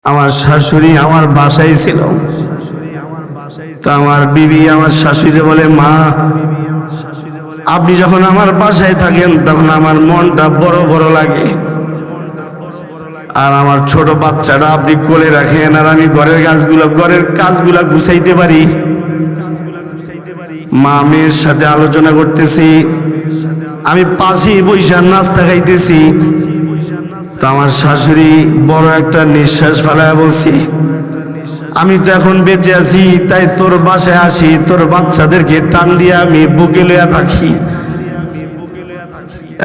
আমার শাশুড়ি আমার বাসায় ছিল। তো আমার বিবি আমার শাশুড়ি বলে, মা আপনি যখন আমার বাসায় থাকেন তখন আমার মনটা বড় বড় লাগে, আর আমার ছোট বাচ্চাটা আপনি কোলে রাখেন, আর আমি ঘরের কাজগুলা গুছাইতে পারি। মা মেয়ের সাথে আলোচনা করতেছি, আমি পাশে বৈশা নাস্তা খাইতেছি। তো আমার শাশুড়ি বড় একটা নিঃশ্বাস ফেলায় বলছি, আমি তো এখন বেঁচে আছি, তাই তোর বাসায় আসি, তোর বাচ্চাদেরকে টান দিয়ে আমি বুকে লইয়া থাকি।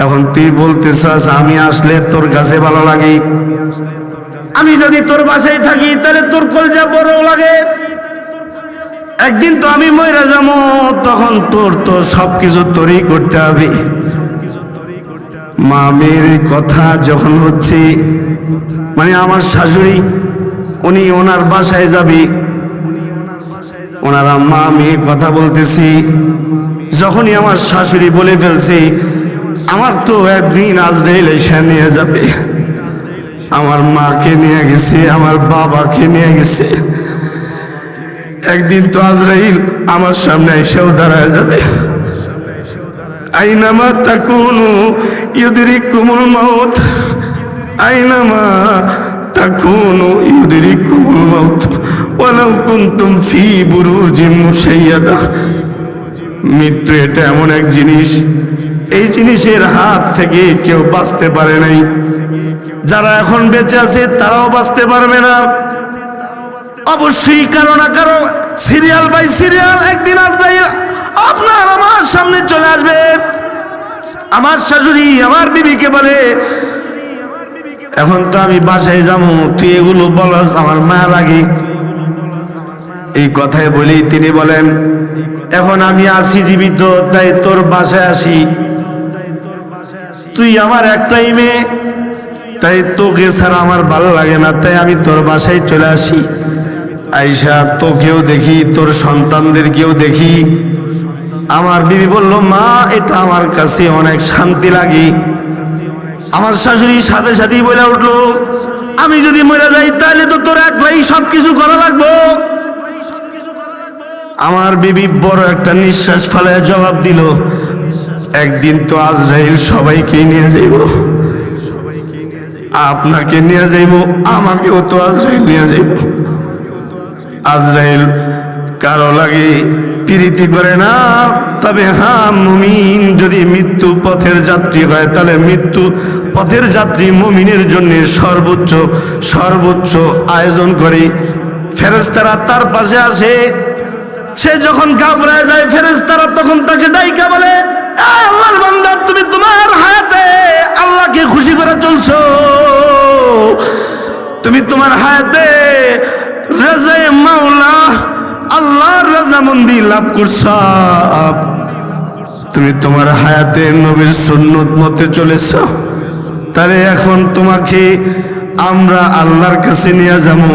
এখন তুই বলতে চাস আমি আসলে তোর কাছে ভালো লাগে? আমি যদি তোর বাসায় থাকি তাহলে তোর কলজা বড় লাগে। একদিন তো আমি মইরা যাবো, তখন তোর তো সবকিছু তোরই করতে হবে। মা মেয়ের কথা যখন হচ্ছে, মানে আমার শাশুড়ি উনি ওনার বাসায় যাবে, ওনারা মা মেয়ে কথা বলতেছি। যখনই আমার শাশুড়ি বলে ফেলছে আমার তো একদিন আজরাইল এসে নিয়ে যাবে, আমার মাকে নিয়ে গেছে, আমার বাবাকে নিয়ে গেছে, একদিন তো আজরাইল আমার সামনে এসেও দাঁড়ায় যাবে। আইনামা তাকুনু ইউদরিকুমুল মাউত, আইনামা তাকুনু ইউদরিকুমুল মাউত ওয়ালাউ কুনতুম ফি বুরুজিন মুশাইয়াদা। মৃত্যু এটা এমন এক জিনিস, এই জিনিসের হাত থেকে কেউ বাঁচতে পারে নাই। যারা এখন বেঁচে আছে তারাও বাঁচতে পারবে না। অবশ্যই কারো না কারো সিরিয়াল বাই সিরিয়াল একদিন আজরাইল আপনার আমার সামনে চলে আসবে। আমার শাশুড়ি আমার বিবিকে বলে, এখন তো আমি বাসায় যাবো, তুই এগুলো বলস, আমার মায়া লাগে। এই কথাই বলেই তিনি বলেন, এখন আমি আছি জীবিত, তাই তোর বাসায় আসি, তুই আমার একটাই মেয়ে, তাই তোকে ছাড়া আমার ভালো লাগে না, তাই আমি তোর বাসায় চলে আসি। আইসা তোকেও দেখি, তোর সন্তানদেরকেও দেখি। আমার বিবি বলল, মা এটা আমার কাছে অনেক শান্তি লাগে। আমার শাশুড়ি সাথে সাথেই বলে উঠলো, আমি যদি মরে যাই তাহলে তো তোর একলাই সবকিছু করা লাগবো। আমার বিবি বড় একটা নিঃশ্বাস ফেলে জবাব দিল, একদিন তো আজরাইল সবাইকে নিয়ে যাইব, আপনাকে নিয়ে যাইব, আমাকেও তো আজরাইল নিয়ে যাইব। আজরাইল কারো লাগে প্রীতি করে না, তবে হ্যাঁ মুমিন যদি মৃত্যু পথের যাত্রী হয় তাহলে মৃত্যু পথের যাত্রী মুমিনের জন্য সর্বোচ্চ আয়োজন করে। ফেরেশতারা তার পাশে আসে, সে যখন ঘাবড়ায় যায় ফেরেশতারা তখন তাকে ডাইকা বলে, আল্লাহর বান্দা তুমি তোমার হায়াতে আল্লাহকে খুশি করে চলছো, তুমি তোমার হায়াতে রাজায়ে মাওলা আল্লাহর রাজামন্দি লাভ করছো, তুমি তোমার হায়াতে নবীর সুন্নত মতে চলেছ, তাহলে এখন তোমাকে আমরা আল্লাহর কাছে নিয়ে যাবো।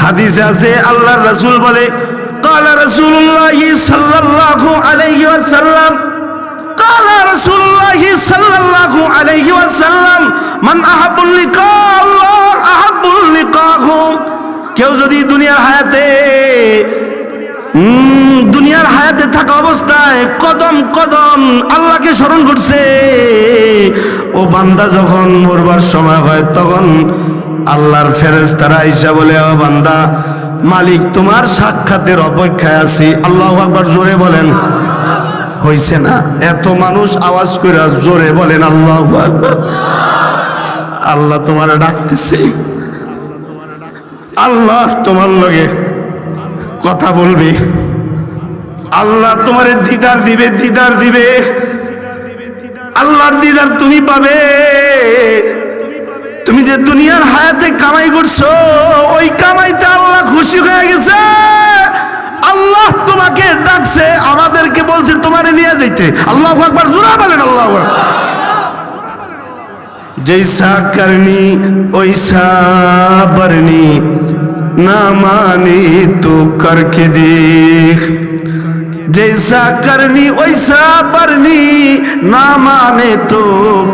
হাদিসে আছে আল্লাহর রাসূল বলে, ক্বালা রাসূলুল্লাহি সাল্লাল্লাহু আলাইহি ওয়াসাল্লাম, ক্বালা রাসূলুল্লাহি সাল্লাল্লাহু আলাইহি ওয়াসাল্লাম, মান আহাব্বুল লিকা আল্লাহ আহাব্বুল লিকাহু। কেউ যদি দুনিয়ার হায়াতে থাকা অবস্থায় কদম কদম আল্লাহকে স্মরণ করছে, ও বান্দা যখন মরবার সময় হয় তখন আল্লাহর ফেরেশতারা আইসা বলে, ও বান্দা মালিক তোমার সাক্ষাতের অপেক্ষায় আছি। আল্লাহু আকবার, জোরে বলেন। হইছে না? এত মানুষ আওয়াজ করে জোরে বলেন আল্লাহু আকবার। আল্লাহ তোমার ডাকতেছে, আল্লাহ তোমার লগে কথা বলবে, আল্লাহ তোমার দিদার দিবে, আল্লাহর দিদার তুমি পাবে। তুমি যে দুনিয়ার হায়াতে কামাই করছো, ওই কামাইতে আল্লাহ খুশি হয়ে গেছে, আল্লাহ তোমাকে ডাকছে, আমাদেরকে বলছে তোমারে নিয়ে যাইতে। আল্লাহু আকবার, জোরে বলেন আল্লাহু আকবার। जैसा करनी वैसा बरनी, ना माने तो करके देख, जैसा करनी वैसा बरनी, ना माने तो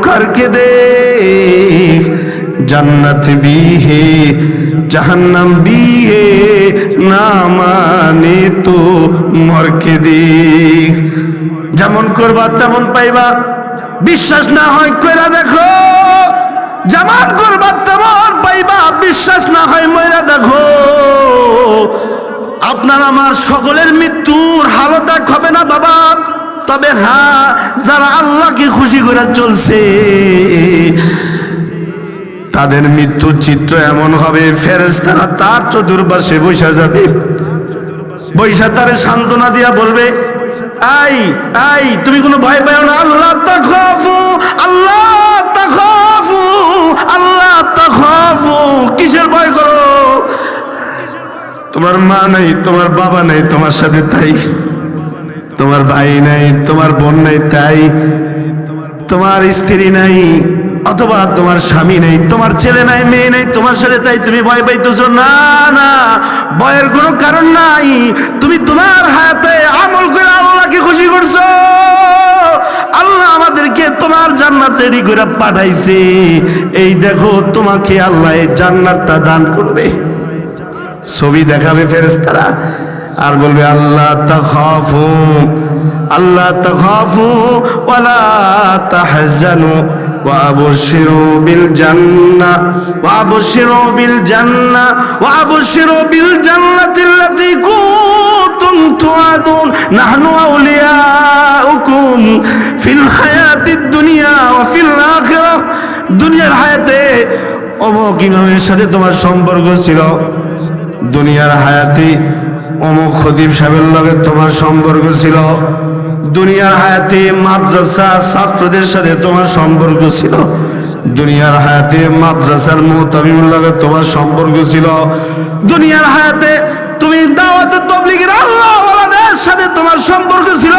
करके देख, जन्नत भी है जहन्नम भी है ना माने तो मर के देख যেমন করবা তেমন পাইবা বিশ্বাস না হয় কইরা দেখো যেমন করবা তেমন পাইবা বিশ্বাস না হয় মইরা দেখো আপনার আমার সকলের মৃত্যুর হালত এক হবে না বাবা তবে হ্যাঁ যারা আল্লাহকে খুশি করে চলছে তাদের মৃত্যুর চিত্র এমন হবে ফেরেশতারা তার চতুর্পাশে বসে যাবে বৈশা তারে সান্ত্বনা দিয়া বলবে আই আই তুমি কোনো ভয় পাও না আল্লাহ তাখাফু আল্লাহ তাখাফু আল্লাহ তাখাফু কিসের ভয় করো তোমার মা নাই তোমার বাবা নাই তোমার সাথে তাই তোমার ভাই নাই তোমার বোন নাই তাই তোমার স্ত্রী নাই অথবা তোমার স্বামী নাই তোমার ছেলে নাই মেয়ে নাই তোমার সাথে তাই তুমি ভয় পাইতেছো না না ভয়ের কোনো কারণ নাই তুমি তোমার হায়াতে আমল করে আল্লাহকে খুশি করছো আল্লাহ আমাদেরকে তোমার জান্নাত রেডি করে পাঠাইছে এই দেখো তোমাকে আল্লাহ এই জান্নাতটা দান করবে ছবি দেখাবে ফেরেশতারা আর বলবে আল্লাহ তাখাফু ওয়ালা তাহজানু وابشروا بالجنة وابشروا بالجنة التي كنتم توعدون نحن أولياؤكم في الحياة الدنيا وفي الآخرة দুনিয়ার হায়াতে অমুক ইমামের সাথে তোমার সম্পর্ক ছিল দুনিয়ার হায়াতে অমুক খতিব সাহেবের লগে তোমার সম্পর্ক ছিল দুনিয়ার হায়াতে মাদ্রাসা ছাত্রদের সাথে তোমার সম্পর্ক ছিল দুনিয়ার হায়াতে মাদ্রাসার মুতাবিউল লগে তোমার সম্পর্ক ছিল দুনিয়ার হায়াতে তুমি দাওয়াতে তাবলীগের আল্লাহওয়ালাদের সাথে তোমার সম্পর্ক ছিল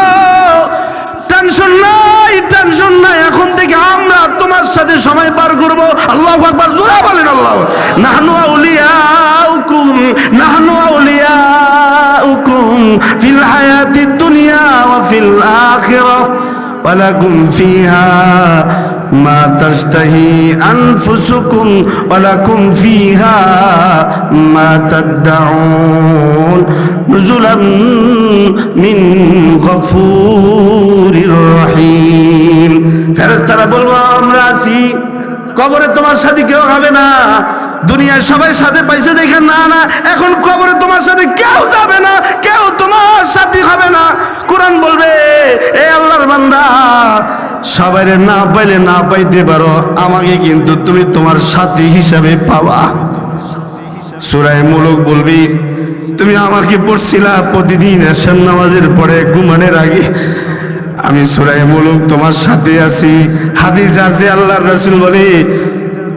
টেনশন নাই এখন থেকে আমরা তোমার সাথে সময় পার করব আল্লাহু আকবার জোরে বলেন আল্লাহ নাহনু আউলিয়াউকুম ফিল হায়াতিদ দুনিয়া ওয়া ফিল আখিরাহ ওয়ালাকুম ফিহা মা তাশতাহি আনফুসুকুম ওয়ালাকুম ফিহা মা তাদউন নুজুলাম মিন গফুরির রহিম ফেরেশতারা বলবো আমরা আছি কবরে তোমার সাথে কেউ হবে না দুনিয়ায় সবাই সাথে পাইছে দেখে না না এখন কবরে তোমার সাথে কেউ যাবে না কেউ তোমার সাথে হবে না কোরআন বলবে এ আল্লাহর বান্দা সবাই না পাইলে না পাইতে পারো আমাকে কিন্তু তুমি তোমার সাথী হিসাবে পাবা সূরা মুলক বলবি তুমি আমাকে পড়ছিলা প্রতিদিন এশার নামাজের পরে ঘুমানোর আগে আমি সূরা মুলক তোমার সাথে আছি হাদিস আছে আল্লাহর রাসূল বলে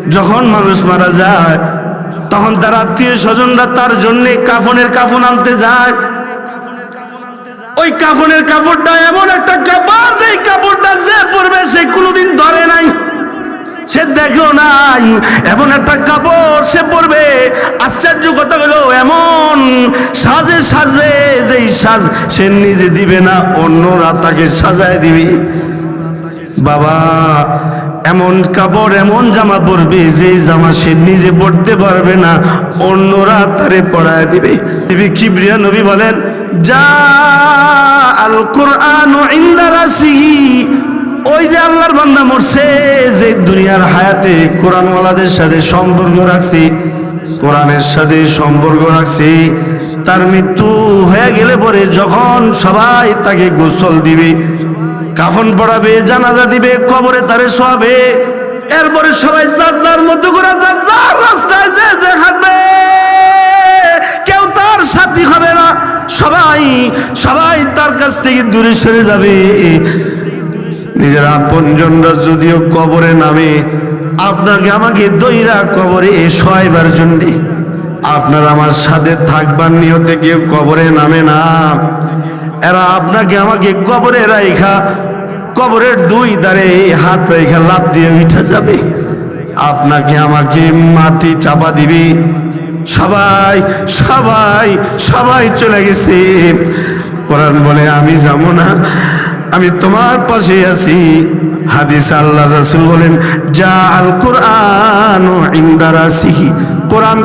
যখন মানুষ মারা যায় তখন তার আত্মীয় স্বজনরা তার জন্য কাফনের কাফন আনতে যায় ওই কাফনের কাপড়টা এমন একটা কাপড় যে কাপড়টা যে পরবে সে কোনোদিন ধরে নাই সে দেখেও নাই এমন একটা কাপড় সে পরবে আশ্চর্য কথা হলো এমন সাজে সাজবে যেই সাজ সে নিজে দিবে না অন্যরা তাকে সাজায় দিবে বাবা এমন কাপড় এমন জামা পরবে যে জামা সে নিজে পরতে পারবে না অন্যরা তারে পরায় দিবে নবী কিবরিয়া নবী বলেন যা আল কুরআন ইনদা রাসিহি ওই যে আল্লাহর বান্দা মরছে যে দুনিয়ার হায়াতে কোরআনওয়ালাদের সাথে সম্পর্ক রাখছি কোরআনের সাথে সম্পর্ক রাখছি তার মৃত্যু হয়ে গেলে পরে যখন সবাই তাকে গোসল দিবে কাফন পড়াবে জানাজা দিবে কবরে তারে শোয়াবে এরপরে সবাই যার যার মতো করে যার যার রাস্তায় যে যে হাঁটবে কেউ তার সাথী হবে না সবাই তার কাছ থেকে দূরে সরে যাবে নিজের আপনজনরা যদিও কবরে নামে আপনাকে আমাকে দইরা কবরে শোয়াইবার জন্য আপনার আমার সাথে থাকবার নিয়তে কেউ কবরে নামে না এরা আপনাকে আমাকে কবরে রাইখা কবরের দুই ধারে হাত রেখা লাফ দিয়ে উঠে যাবে আপনাকে আমাকে মাটি চাপা দিবে সবাই চলে গেছে কোরআন বলে আমি যাব না আমি তোমার পাশে আছি হাদিসে আল্লাহ রাসূল বলেন যা আল কুরআনু ইনদা রাসিহি, কোরআন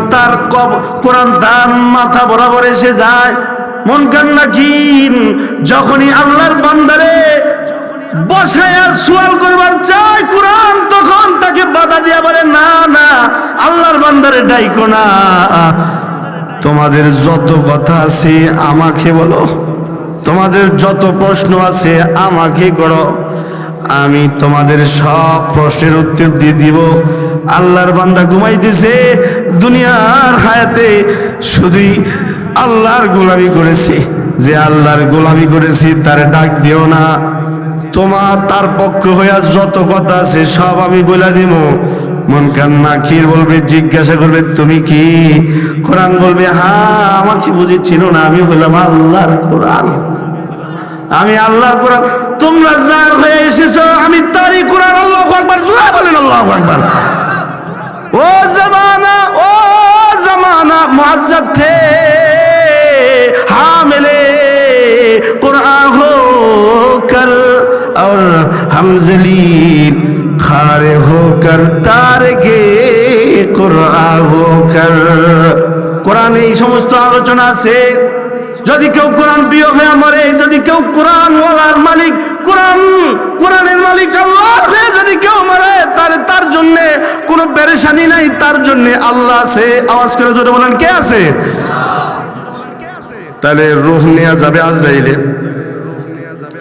তার মাথা বরাবর এসে যায়। মুনকার নাকির যখনই আল্লাহর বান্দারে বসায়া সুয়াল করবার চায় কোরআন, তখন তাকে বাধা দিয়া বলে না না, আল্লাহর বান্দারে ডাইকো না, তোমাদের যত কথা আছে আমাকে বলো, তোমাদের যত প্রশ্ন আছে আমাকে করো, আমি তোমাদের সব প্রশ্নের উত্তর দিয়ে দিব। আল্লাহর বান্দা ঘুমাইতেছে, দুনিয়ার হায়াতে শুধুই আল্লাহর গোলামি করেছে, যে আল্লাহর গোলামি করেছি তার ডাক দিও না, তোমার তার পক্ষ হইয়া যত কথা আছে সব আমি বলে দিব। মুনকার নাকির বলবে, জিজ্ঞাসা করবে তুমি কি? কোরআন বলবে হ্যাঁ, আমাকে বুঝেছিল না, আমি বললাম আল্লাহর কোরআন, আমি আল্লাহর কোরআন, তোমরা যার হয়ে এসেছো আমি তারই কোরআন। আল্লাহু আকবার, জোরে বলেন আল্লাহু আকবার। ও জমানা মুআজ্জাদ থে হামিলে कुरान हो कर और हम जलील खारे होकर तारके कुरान हो कर। কোরআনে এই সমস্ত আলোচনা আছে। যদি কেউ কোরআন প্রিয় হয়ে মরে, যদি কেউ কোরআন ওয়ালার মালিক, কোরআনের মালিক আল্লাহর হয়ে যদি কেউ মরে, তাহলে তার জন্য কোনো পেরেশানি নাই, তার জন্য আল্লাহ আছে। আওয়াজ করে জোরে বলেন কে আছে? তাহলে রূহ নেওয়া যাবে আজরাইলে।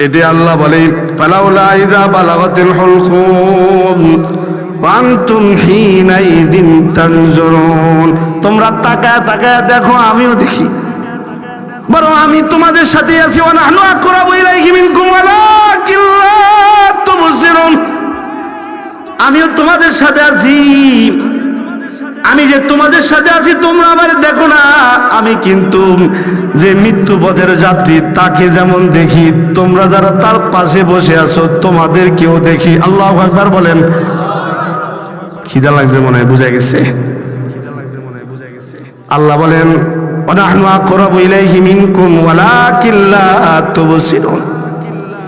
এটি আল্লাহ বলে ফালাউলা ইযা বালাগাতিল হুলকুম ওয়া আনতুম হিনাইযিন তানজুরুন। তোমরা তাকায় তাকায় দেখো, আমিও দেখি, বরং আমি তোমাদের সাথে আছি। ওয়া নাহনু আকরাবু ইলাইহি মিনকুম ওয়ালাকিন লা তুবসিরুন। আমিও তোমাদের সাথে আছি, আমি যে তোমাদের সাথে আছি তোমরা আমারে দেখো না, আমি কিন্তু যে মৃত্যু পথের যাত্রী তাকে যেমন দেখি, তোমরা যারা তার পাশে বসে আছো তোমাদেরকেও দেখি। আল্লাহু আকবার বলেন। খিদা লাগছে মনে হয়, বুঝা গেছে? আল্লাহ বলেন ওয়া নাহনু আকরাবু ইলাইহি মিনকুম ওয়ালাকিন লা তুবসিরুন।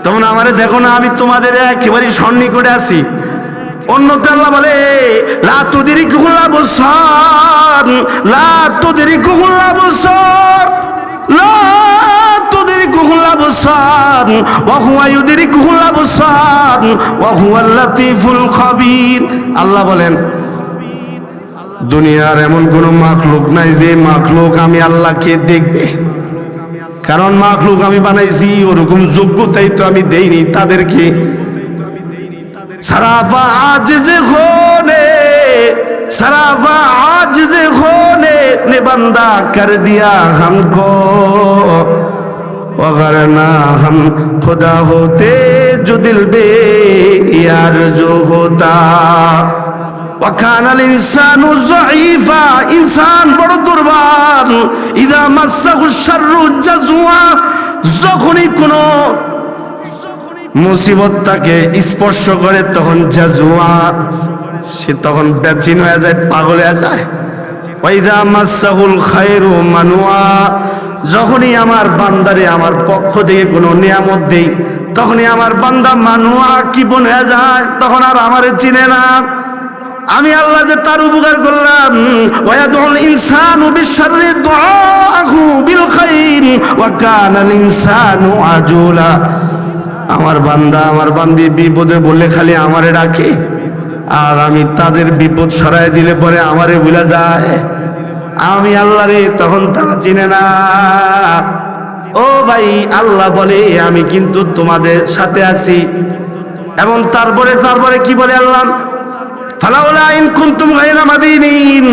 তোমরা আমারে দেখো না, আমি তোমাদের একেবারে সন্নিকটে আছি। অন্যতে আল্লাহ বলে লা তুদরিকুল আবসার, লা তুদরিকুল আবসার, লা তুদরিকুল আবসার ওয়া হুয়া ইউদরিকুল আবসার ওয়া হুয়াল লাতীফুল খাবীর। আল্লাহ বলেন দুনিয়ার এমন কোন মাখলুক নাই যে মাখলুক আমি আল্লাহকে দেখবে, কারণ মাখলুক আমি বানাইছি, ওরকম যোগ্যতাই তো আমি দেইনি তাদেরকে। सराफा आजिज़ खोने ने बंदा कर दिया हमको, वगरना हम खुदा होते जो दिल बे यार जो होता। वकानल इंसानु ज़ईफ़ा, इंसान बड़ो दुर्बल। इज़ा मस्सहु शर्रु जज़ुआ, যখনই কোনো মুসিবত তাকে স্পর্শ করে তখন জাজুয়া, সে তখন বেচিন হয়ে যায়, পাগল হয়ে যায়। ওয়াইদা মাসাহুল খায়রু মানুয়া, যখনই আমার বান্দারে আমার পক্ষ থেকে কোনো নিয়ামত দেই তখনই আমার বান্দা মানুয়া কিপন হয়ে যায়, তখন আর আমারে চিনে না। আমি আল্লাহ যে তার উপকার করলাম। ওয়ায়াদুল ইনসানু বিশাররি দুআহু বিল খাইর ওয়া কানাল ইনসানু আজুলা। আমার বান্দা আমার বান্দি বিপদে বললে খালি আমারে ডাকে, আর আমি তাদের বিপদ সরাই দিলে পরে আমারে ভুলে যায়। আমি আল্লাহ রে, তখন তারা চিনে না। ও ভাই, আল্লাহ বলে আমি কিন্তু তোমাদের সাথে আছি। এবং তারপরে কি বলে আল্লাহ? ফালাউলা ইন কুনতুম গায়রা মাদিনিন,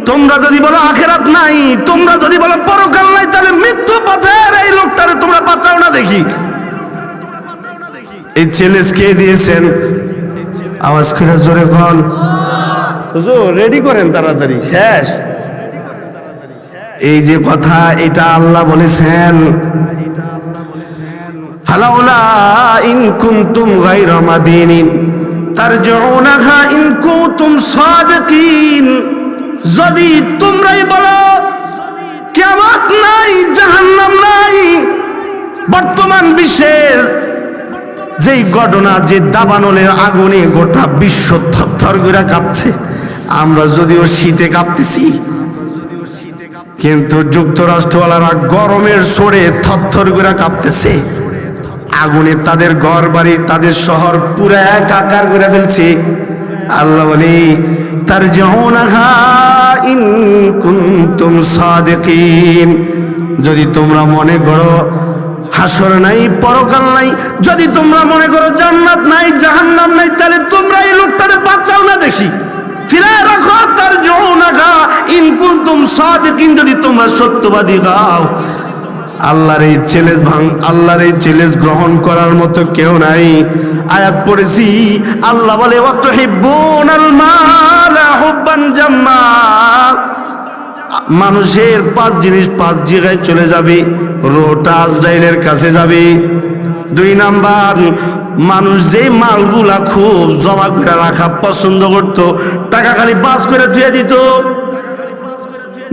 তোমরা যদি বলো আখিরাত নাই, তোমরা যদি বলো পরকাল নাই, তাহলে মৃত্যু পথের এই লোকটারে তোমরা বাঁচাও না দেখি। এই চ্যালেঞ্জ কে দিয়েছেন? আওয়াজ করে জোরে কোন হুজুর, রেডি করেন তাড়াতাড়ি, শেষ। এই যে কথা, এটা আল্লাহ বলেছেন ফালাউলা ইন কুনতুম গায়রা মাদিনিন তারজুনাহা ইন কুনতুম সাদিকিন। যদি তোমরাই বলো কিয়ামত নাই, জাহান্নাম নাই, বর্তমান বিশ্বের যেই ঘটনা, যে দাবানলের আগুনে গোটা বিশ্ব থরথর করে কাঁপছে, আমরা যদিও শীতে কাঁপতেছি, কিন্তু যুক্তরাষ্ট্রওয়ালারা গরমের সরে থরথর করে কাঁপতেছে। আগুনে তাদের ঘর বাড়ি, তাদের শহর পুরো একাকার করে ফেলছে। আল্লাহ বলে তারজিউনাহা ইন কুনতুম সাদিকিন, যদি তোমরা মনে করো হাসর নাই, পরকাল নাই, যদি তোমরা মনে করো জান্নাত নাই, জাহান্নাম নাই, তাহলে তোমরা এই লোকটারে বাঁচাও না, দেখি ফিরায় রাখো। তারজিউনাহা ইন কুনতুম সাদিকিন, যদি তোমরা সত্যবাদী হও। আল্লাহর এই চ্যালেঞ্জ আল্লাহর এই চ্যালেঞ্জ গ্রহণ করার মতো কেউ নাই। আয়াত পড়েছি, আল্লাহ বলে ওয়াতুহিব্বুনাল মালা হুব্বান জাম্মা, মানুষের 5 জিনিস 5 জায়গায় চলে যাবে। রোটা আজরাইলের কাছে যাবে। 2 নাম্বার, মানুষ যে মালগুলা খুব জমা করে রাখা পছন্দ করত, টাকা খালি বাস করে ধুয়ে দিত,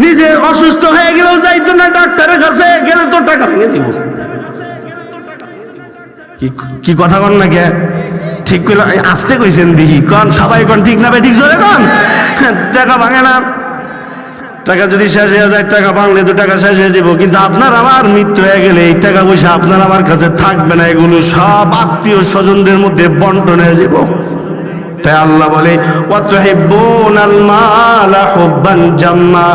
নিজে অসুস্থ হয়ে গেলেও যাইতো না ডাক্তারের কাছে, গেলে তো টাকা ভেঙে দিব। কি কথা কন না কে? ঠিক করে আসতে কইছেন দেখি, কন সবাই কন ঠিক না ঠিক জোরে কন। টাকা ভাঙে না, টাকা যদি শেষ হয়ে যায়, টাকা ভাঙলে তো টাকা শেষ হয়ে যাবো, কিন্তু আপনার আমার মৃত্যু হয়ে গেলে এই টাকা পয়সা আপনার আমার কাছে থাকবে না, এগুলো সব আত্মীয় স্বজনদের মধ্যে বন্টন হয়ে যাব। তাই আল্লাহ বলে ওয়াতুহিব্বুনাল মালা হুব্বান জাম্মা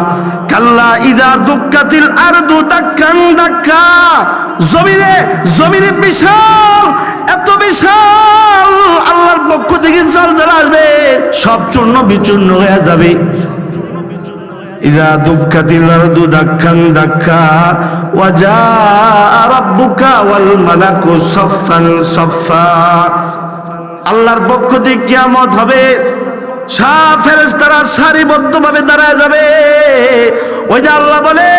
কাল্লা ইযা দুক্কাতিল আরদু দাক্কান দাক্কা, জমিনে বিশাল, এত বিশাল, আল্লাহর পক্ষ থেকে জলজল আসবে, সব চূর্ণ বিচূর্ণ হয়ে যাবে। ইযা দুক্কাতিল আরদু দাক্কান দাক্কা ওয়া জাআ রাব্বুকা ওয়াল মালাকু সাফফান সাফফা, আল্লাহর পক্ষ থেকে কিয়ামত হবে, সব ফেরেশতারা সারিবদ্ধভাবে দাঁড়ায় যাবে। ওই যে আল্লাহ বলে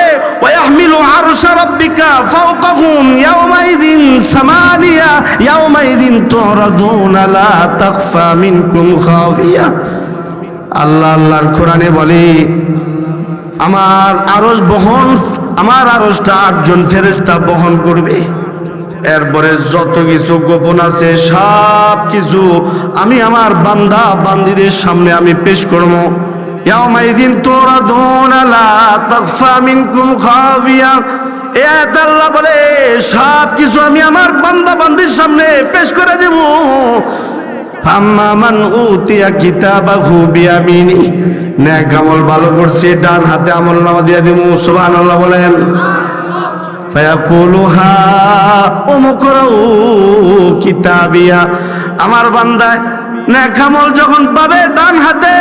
ওয়াহমিলু আরশা রাব্বিকা ফাওকাহুম ইয়াওমাইযিন সামানিয়া ইয়াওমাইযিন তুরাদুনা লা তাখফা মিনকুম খাফিয়া। আল্লাহর কোরআনে বলে আমার আরশটা 8 জন ফেরেশতা বহন করবে। এরপরে যত কিছু গোপন আছে সব কিছু আমি আমার বান্দা বান্দীদের সামনে আমি পেশ করবো। ইয়াউমাইদিন তুরাদুনা লা তাখফা মিনকুম খাফিয়া, এত আল্লাহ বলে সব কিছু আমি আমার বান্দা বান্দীর সামনে পেশ করে দেব। ফাম্মা মান উতিয়া কিতাবাহু বিয়ামিনি, নেক আমল ভালো করছে ডান হাতে আমলনামা দিয়ে দেব। সুবহানাল্লাহ বলেন। ফায়াকুলু হা উমকরাউ কিতাবিয়া, আমার বান্দা নেক আমল যখন পাবে ডান হাতে,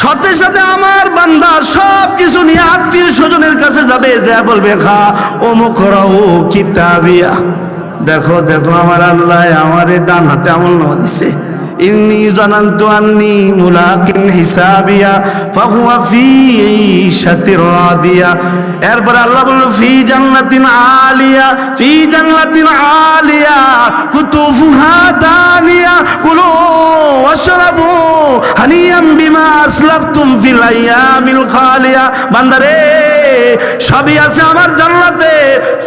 সাথে সাথে আমার বান্দা সব কিছু নিয়ে আত্মীয় স্বজনের কাছে যাবে, যা বলবে খা উমকরাউ কিতাবিয়া, দেখো দেখো আমার আল্লাহ আমারে ডান হাতে আমলনামা দিছে। ইন্নী জানান্তু আন্নী মুলাকিন হিসাবিয়া ফাহুয়া ফি ঈশাতির রাদিয়া। এরপর আল্লাহ বলল ফি জান্নাতিন আলিয়া, ফি জান্নাতিন আলিয়া কুতুফুহা দানিয়া কুলু ওয়াশরাবু হানিয়াম বিমা আসলাফতুম ফিল আইয়ামিল খালিয়া। বান্দারে সবই আছে আমার জান্নাতে,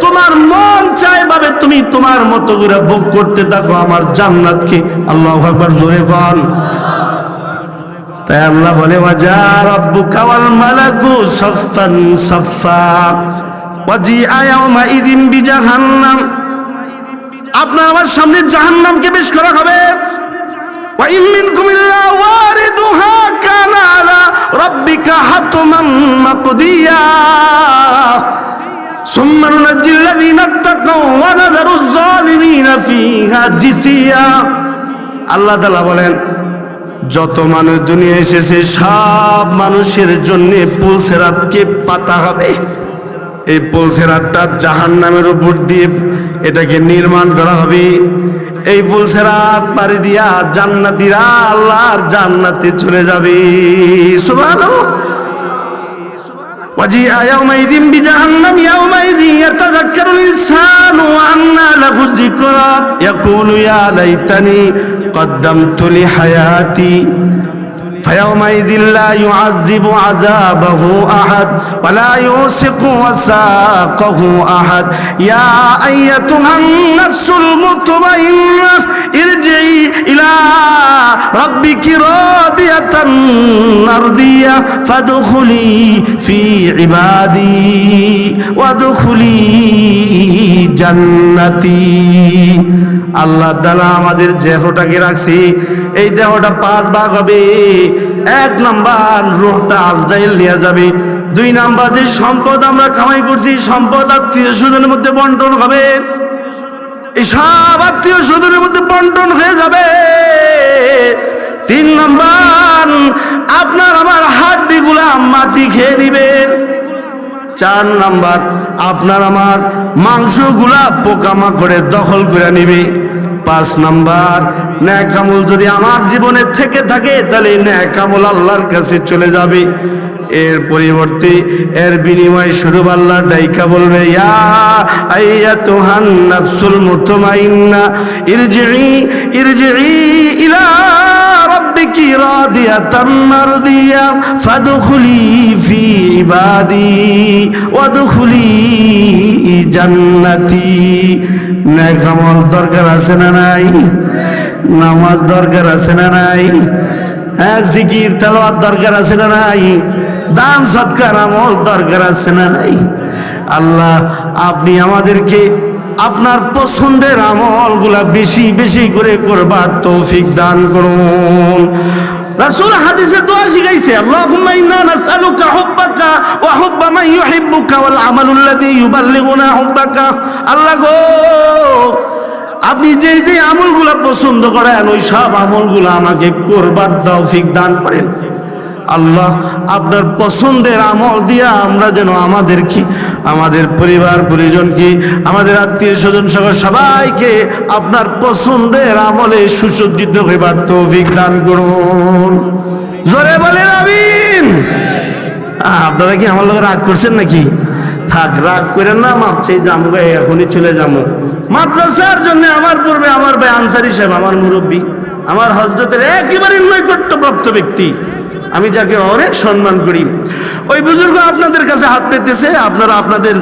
তোমার মন চায় ভাবে তুমি তোমার মতো করে ভোগ করতে থাকো আমার জান্নাতকে। আল্লাহু আকবার, জোরে বল। তাই আল্লাহ বলে ওয়াজা রাব্বুকা ওয়াল মালাকু সাফফান সাফফা ওয়াজিআ ইয়াওমাইযিন বিজাহান্নাম, আপনার আমার সামনে জাহান্নামকে পেশ করা হবে। ওয়া ইন মিনকুম ইল্লা ওয়ারিদুহা কানা আলা রাব্বিকা হাতমান মাকদিয়া সুম্মা নুনাজ্জিল্লাযীনা ইত্তাকাউ ওয়া নাযারুয যালিমিনা ফীহা জিসিয়া। আল্লাহ তাআলা বলেন যত মানুষ দুনিয়া এসেছে সব মানুষের জন্য পুলসেরাতকে পাতা হবে। এই পুলসেরাতটা জাহান্নামের উপর দিয়ে এটাকে নির্মাণ করা হবে। এই পুলসেরাত পাড়ি দিয়া জান্নাতীরা আল্লাহর জান্নাতে চলে যাবে। সুবহানাল্লাহ। ওয়াজিআ ইয়াওমাইযিন বিজাহান্নাম ইয়াওমাইযিন ইয়াতাযাক্কারুল ইনসানু ওয়া আন্না লাহু যিকরা ইয়াকুলু ইয়া লাইতানি কদ্দামতু লিহায়াতি। فيومئذ لا يعذب عذابه أحد ولا يوثق وثاقه أحد يا أيتها النفس المطمئنة ارجعي إلى ربك راضية مرضية فادخلي في عبادي وادخلي জান্নাতি। আল্লাহ তাআলা আমাদের দেহটাকে রাখছি, এই দেহটা 5 ভাগ হবে। 1 নাম্বার রূহটা আজরাইল নিয়ে যাবে। 2 নাম্বার যে সম্পদ আমরা কামাই করছি, সম্পদ আত্মীয় স্বজনের মধ্যে বন্টন হবে। এই সব আত্মীয় স্বজনের মধ্যে বন্টন হয়ে যাবে। 3 নাম্বার আপনার আমার হাড্ডিগুলা মাটি খেয়ে নিবে। 4 নাম্বার আপনার আমার মাংসগুলা পোকামাকড়ে দখল করে নিবে। 5 নাম্বার নেক আমল যদি আমার জীবনে থেকে থাকে তাহলে নেক আমল আল্লাহর কাছে চলে যাবে। এর পরিবর্তে এর বিনিময় স্বরূপ আল্লাহ ডাইকা বলবে, ইয়া আইয়াতুহান নাফসুল মুতমাইন্না ইরজিই ইলা রাব্বিকি রাদিয়াতাম মারদিয়া ফাদখুলি ফি ইবাদি ওয়াদখুলি জান্নাতি। নেক আমল দরকার আছে না নাই? নামাজ দরকার আছে না নাই? হ্যাঁ, জিকির তেলাওয়াত দরকার আছে না নাই? দান সদকার আমল দরকার আছে না নাই? আল্লাহ আপনি আমাদেরকে আপনার পছন্দের আমলগুলা বেশি বেশি করে করবার তৌফিক দান করুন। রাসূল হাদিসে দোয়া শিখাইছে, আল্লাহুম্মা ইন্না নাসআলুকা হুব্বাকা ওয়া হুব্বা মান ইউহিব্বুকা ওয়াল আমালুল্লাযী ইউবাল্লিগুনা হুব্বাকা। আল্লাহ গো, আপনি যে যে আমলগুলা পছন্দ করেন ওই সব আমলগুলা আমাকে করবার তৌফিক দান করেন। আল্লাহ আপনার পছন্দের আমল দিয়া আমরা যেন আমাদেরকে, আমাদের পরিবার পরিজনকে, আমাদের আত্মীয় স্বজন সহ সবাইকে আপনার পছন্দের আমলে সুসজ্জিত হইবার তৌফিক দান করুন। জোরে বলেন আমিন। আপনারা কি আমার লোক রাগ করছেন নাকি? থাক, রাগ করেন না, মাপ চাই যাবো, এখনই চলে যাবো। মাদ্রাসার জন্য আমার পূর্বে আমার ভাই আনসারী সাহেব, আমার মুরব্বী, আমার হযরতের একেবারে নৈকট্যপ্রাপ্ত ব্যক্তি, আমি যাকে অনেক সম্মান করি, ওই বুজুর্গ আপনাদের কাছে হাত পেতেছে। আপনারা আপনাদের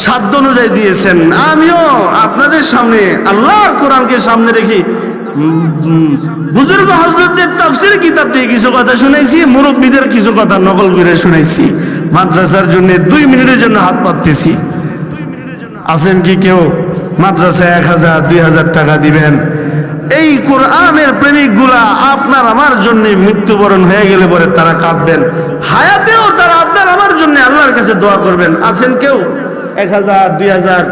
সাধ্য অনুযায়ী দিয়েছেন। আমিও আপনাদের সামনে আল্লাহর কোরআনকে সামনে রেখে বুজুর্গ হযরতদের তাফসীর কিতাব থেকে কিছু কথা শুনাইছি, মুরব্বীদের কিছু কথা নকল করে শুনাইছি। মাদ্রাসার জন্য 2 মিনিটের জন্য হাত পাততেছি। আছেন কি কেউ মাদ্রাসায় 1000 2000 টাকা দিবেন? এই কোরআনের প্রেমিকগুলা আপনার আমার জন্য মৃত্যুবরণ হয়ে গেলে পরে তারা কাঁদবেন, হায়াতেও তারা আপনার আমার জন্য আল্লাহর কাছে দোয়া করবেন। আছেন কেউ 1000 2000